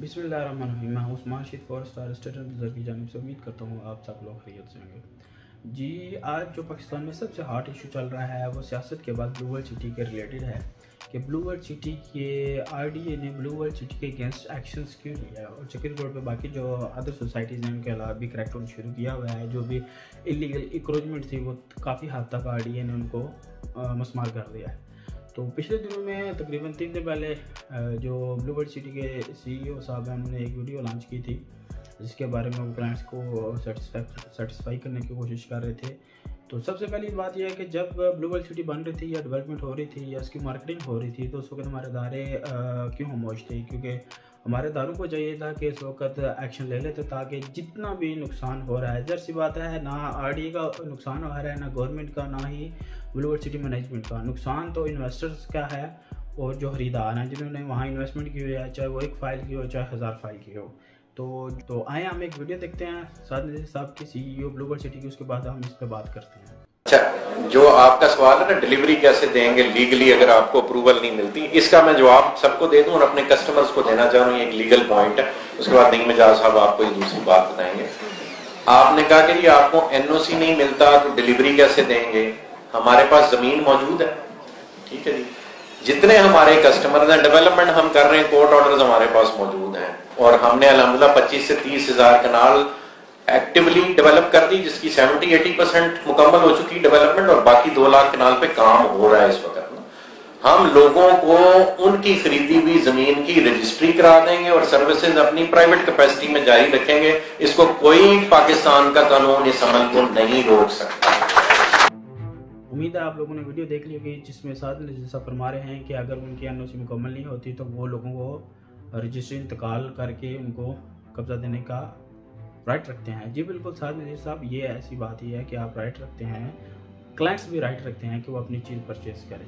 बिस्मिल्लाहिर्रहमानिर्रहीम। मैं हूं उस्मान शीद, 4 स्टार स्टूडेंट की जानिब से उम्मीद करता हूं आप सब लोग खैरियत से होंगे। जी, आज जो पाकिस्तान में सबसे हॉट इशू चल रहा है वो सियासत के बाद ब्लू वर्ल्ड सिटी के रिलेटेड है कि ब्लू वर्ल्ड सिटी के आरडीए ने ब्लू वर्ल्ड सिटी के अगेंस्ट एक्शंस क्यों लिया और चक्री रोड पे बाकी जो अदर सोसाइटीज़ हैं उनके अलावा भी क्रैकडाउन शुरू किया हुआ है। जो भी इलीगल इंक्रोचमेंट थी वो काफ़ी हद तक आरडीए ने उनको मस्मार कर दिया है। तो पिछले दिनों में तकरीबन 3 दिन पहले जो ब्लू वर्ल्ड सिटी के सीईओ साहब हैं उन्होंने एक वीडियो लॉन्च की थी जिसके बारे में वो क्लाइंट्स को सेटिस्फाई करने की कोशिश कर रहे थे। तो सबसे पहली बात यह है कि जब ब्लू वर्ल्ड सिटी बन रही थी या डेवलपमेंट हो रही थी या उसकी मार्केटिंग हो रही थी तो उस वक्त हमारे इदारे क्यों खामोश थे, क्योंकि हमारे इदारों को चाहिए था कि इस वक्त एक्शन ले लेते ताकि जितना भी नुकसान हो रहा है, ज़र सी बात है, ना आरडीए का नुकसान हो रहा है, ना गवर्नमेंट का, ना ही ब्लू वर्ल्ड सिटी मैनेजमेंट का। नुकसान तो इन्वेस्टर्स का है और जो खरीदार हैं जिन्होंने वहाँ इन्वेस्टमेंट की हुई है, चाहे वो एक फ़ाइल की हो चाहे 1000 फाइल की हो। तो आए हम एक वीडियो देखते हैं साद नज़ीर साहब की सीईओ ब्लू वर्ल्ड सिटी की, उसके बाद हम इस पर बात करते हैं। अच्छा, जो आपका सवाल है ना, डिलीवरी कैसे देंगे लीगली अगर आपको अप्रूवल नहीं मिलती, इसका मैं जवाब सबको दे दूं और अपने कस्टमर्स को देना चाह रहा हूँ। एक लीगल पॉइंट है, उसके बाद नहीं मिजाज साहब आपको एक दूसरी बात बताएंगे। आपने कहा कि जी आपको एनओसी नहीं मिलता तो डिलीवरी कैसे देंगे। हमारे पास जमीन मौजूद है, ठीक है जी। जितने हमारे कस्टमर हैं, डेवलपमेंट हम कर रहे हैं, कोर्ट ऑर्डर्स हमारे पास मौजूद हैं और हमने अल्हम्दुलिल्लाह 25 से 30 हजार कनाल एक्टिवली डेवलप कर दी, जिसकी 70-80% मुकम्मल हो चुकी डेवलपमेंट और बाकी 2 लाख कनाल पे काम हो रहा है इस वक्त। हम लोगों को उनकी खरीदी हुई जमीन की रजिस्ट्री करा देंगे और सर्विसेज अपनी प्राइवेट कैपेसिटी में जारी रखेंगे। इसको कोई पाकिस्तान का कानून इस अमल को नहीं रोक सकता। उम्मीद है आप लोगों ने वीडियो देख ली होगी जिसमें साद नज़ीर साहब फरमा रहे हैं कि अगर उनकी एनओसी मुकम्मल नहीं होती तो वो लोगों को रजिस्ट्री इंतकाल करके उनको कब्जा देने का राइट रखते हैं। जी बिल्कुल साद नज़ीर साहब, ये ऐसी बात ही है कि आप राइट रखते हैं, क्लाइंट्स भी राइट रखते हैं कि वो अपनी चीज़ परचेज करें,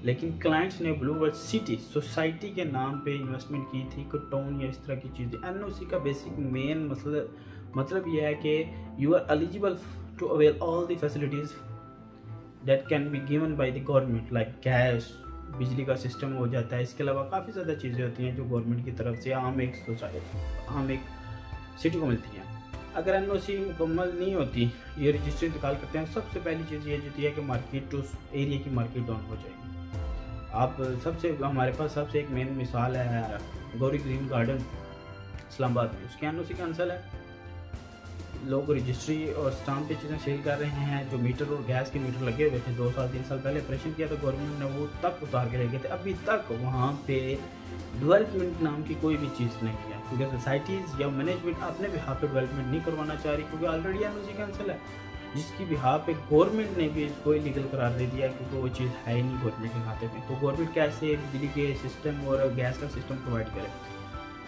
लेकिन क्लाइंट्स ने ब्लू वर्ल्ड सिटी सोसाइटी के नाम पे इन्वेस्टमेंट की थी, कोटोन या इस तरह की चीज़ें। एनओसी का बेसिक मेन मतलब यह है कि you are eligible to avail all the facilities that can be given by the government, like gas, बिजली का सिस्टम हो जाता है। इसके अलावा काफ़ी ज़्यादा चीज़ें होती हैं जो गवर्नमेंट की तरफ से आम एक सिटी को मिलती हैं। अगर एनओसी मुकम्मल नहीं होती, ये रजिस्ट्री इंतकाल करते हैं, सबसे पहली चीज़ ये होती है कि मार्केट उस एरिया की मार्केट डाउन हो जाएगी। हमारे पास सबसे एक मेन मिसाल है गौरी ग्रीन गार्डन इस्लामाबाद में, उसके एनओसी कैंसिल है। लोग रजिस्ट्री और स्टाम्प पे चीज़ें सेल कर रहे हैं। जो मीटर और गैस के मीटर लगे हुए थे 2 साल 3 साल पहले ऑपरेशन किया तो गवर्नमेंट ने वो तक उतार के ले गए थे। अभी तक वहाँ पे डेवलपमेंट नाम की कोई भी चीज़ नहीं है, क्योंकि सोसाइटीज़ या मैनेजमेंट अपने बिहाफ पे डेवलपमेंट नहीं करवाना चाह रही, क्योंकि ऑलरेडी एनओसी कैंसिल है, जिसकी बिहाफ पे गवर्नमेंट ने भी इसको इलीगल करार दे दिया क्योंकि वो चीज़ है ही नहीं गवर्नमेंट के खाते में। तो गवर्नमेंट कैसे बिजली के सिस्टम और गैस का सिस्टम प्रोवाइड करे।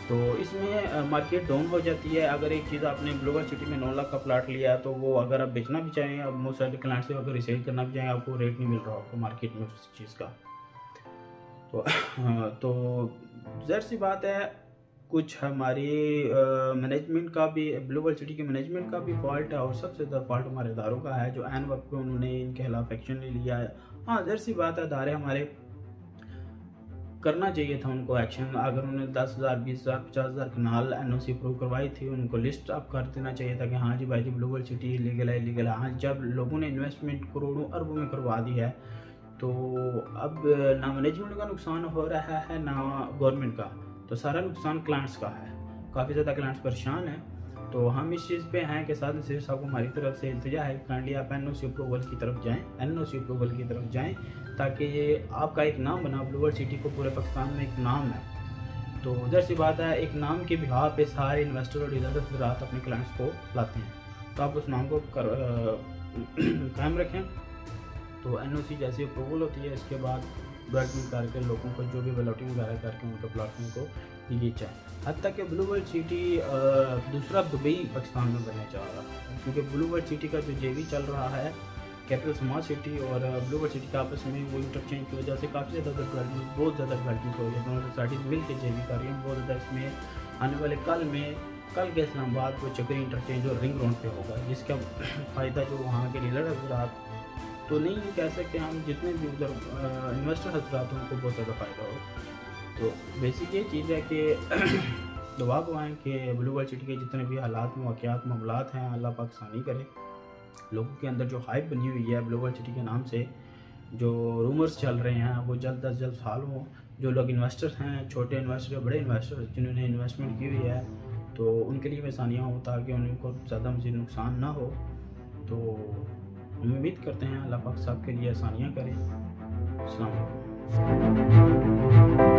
तो इसमें मार्केट डाउन हो जाती है। अगर एक चीज़ आपने ग्लो वर्ल्ड सिटी में 9 लाख का प्लाट लिया तो वो अगर आप बेचना भी चाहें, अब मोस्ट सारे क्लाइंट से अगर रिसेल करना भी चाहें, आपको रेट नहीं मिल रहा आपको मार्केट में उस चीज़ का। तो ज़ाहिर सी बात है, कुछ हमारी मैनेजमेंट का भी, ब्लू वर्ल्ड सिटी के मैनेजमेंट का भी फॉल्ट है और सबसे ज़्यादा फॉल्ट हमारे इदारों का है जो एन वक्त पे उन्होंने इनके खिलाफ एक्शन नहीं लिया है। हाँ, ज़ाहिर सी बात है, इदारे हमारे करना चाहिए था उनको एक्शन। अगर उन्होंने 10,000 20,000 50,000 कनाल एनओसी अप्रूव करवाई थी, उनको लिस्ट अप कर देना चाहिए था कि हाँ जी भाई जी ब्लू वर्ल्ड सिटी लीगल है, लीगल है। हाँ, जब लोगों ने इन्वेस्टमेंट करोड़ों अरबों में करवा दी है तो अब ना मैनेजमेंट का नुकसान हो रहा है ना गवर्नमेंट का, तो सारा नुकसान क्लाइंट्स का है। काफ़ी ज़्यादा क्लाइंट्स परेशान हैं। तो हम इस चीज़ पे हैं कि साद नज़ीर साहब को हमारी तरफ से इल्तिजा है, काइंडली आप एनओसी अप्रूवल की तरफ जाएं, ताकि ये आपका एक नाम बना। ब्लू वर्ल्ड सिटी को पूरे पाकिस्तान में एक नाम है। तो ज़ाहिर सी बात है, एक नाम के बिहार पे सारे इन्वेस्टर और डीलर हज़रात अपने क्लाइंट्स को लाते हैं, तो आप उस नाम को कायम रखें। तो एनओसी जैसी अप्रूवल होती है, इसके बाद डेवलपमेंट करके लोगों को जो भी बलॉटिंग वगैरह करके उनके प्लाटफॉर्म को ये चाहे। हद तक कि ब्लू वर्ल्ड सिटी दूसरा दुबई पाकिस्तान में बनने जा रहा है, क्योंकि ब्लू वर्ल्ड सिटी का जो जेवी चल रहा है, कैपिटल स्मार्ट सिटी और ब्लू वर्ल्ड सिटी का आपस में वो इंटरचेंज की वजह से काफ़ी ज़्यादा डेवलपमेंट, बहुत ज़्यादा डेवलपमेंट हो रही है। दोनों सोसाइटीज़ मिल के जेवी कर रही हैं बहुत ज़्यादा। इसमें आने वाले कल के इस्लामाबाद को चक्री इंटरचेंज और रिंग रोड पे होगा, जिसका फ़ायदा जो वहाँ के डीलर हज़रात तो नहीं कह सकते हम, जितने भी उधर इन्वेस्टर हज़रात हैं उनको बहुत ज़्यादा फ़ायदा हो। तो बेसिक ये चीज़ है कि दुआ गवाएँ कि ब्लू वर्ल्ड सिटी के जितने भी हालात, वाक़यात, मामलात हैं, अल्लाह पाक आसानी करे। लोगों के अंदर जो हाइप बनी हुई है ब्लू वर्ल्ड सिटी के नाम से, जो रूमर्स चल रहे हैं, वो जल्द अज जल्द हाल हों। जो लोग इन्वेस्टर्स हैं, छोटे इन्वेस्टर या बड़े इन्वेस्टर जिन्होंने इन्वेस्टमेंट की हुई है, तो उनके लिए भी आसानियाँ हों ताकि उनको ज़्यादा मज़ीद नुकसान ना हो। तो हम उम्मीद करते हैं अल्लाह पाक सब के लिए आसानियाँ करें। अस्सलाम वालेकुम।